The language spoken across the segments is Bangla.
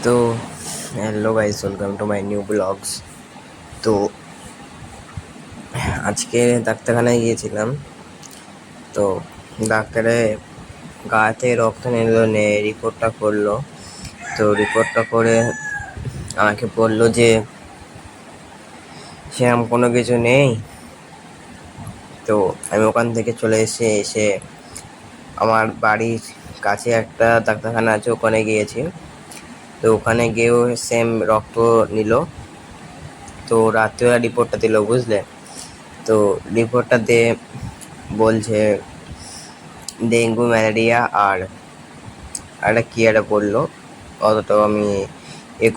তো hello guys, welcome to my new blogs. তো আজকে ডাক্তারখানায় গিয়েছিলাম। তো ডাক্তারে গা থেকে রক্ত নিল, নিয়ে রিপোর্টটা করলো। তো রিপোর্টটা করে আমাকে বললো যে সেরকম কোনো কিছু নেই। তো আমি ওখান থেকে চলে এসে আমার বাড়ির কাছে একটা ডাক্তারখানা আছে, ওখানে গিয়েছি। তো ওখানে গিয়েও সেম রক্ত নিল। তো রাত্রিবেলা রিপোর্টটা দিল, বুঝলে। তো রিপোর্টটা দিয়ে বলছে ডেঙ্গু, ম্যালেরিয়া আর একটা কী একটা বললো, অতটাও আমি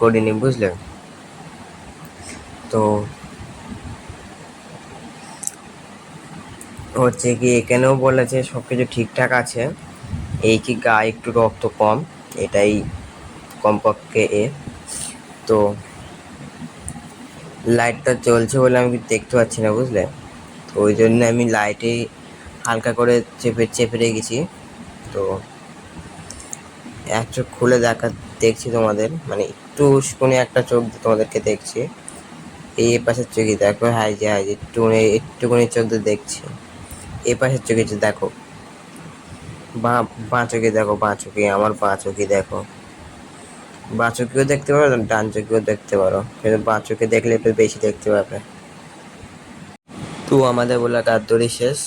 করিনি, বুঝলে। তো হচ্ছে কি, এখানেও বলেছে সব কিছু ঠিকঠাক আছে, এই কি গায়ে একটু রক্ত কম, এটাই কমপক্ষে তো লাইটটা জ্বলছে বলে আমি দেখতে পাচ্ছি না, বুঝলে। তো ওই জন্য আমি লাইটে হালকা করে চেপে চেপে রেখেছি। তো এক চোখ খুলে দেখছি তোমাদের, মানে একটু শুনে একটা চোখ তোমাদেরকে দেখছি। এই পাশের চোখে দেখো, হাই যে একটুখানি চোখ দিয়ে দেখছি। এই পাশের চোখে দেখো, বাঁ চোখে দেখো, বাঁ চোখে, আমার বাঁ চোখে দেখো। বাঁ চোখেও দেখতে পারো, ডান চোখেও দেখতে পারো, কিন্তু বাঁ চোখে দেখলে একটু বেশি দেখতে পাবে। তো আমাদের বলে গাদ্দরি শেষ।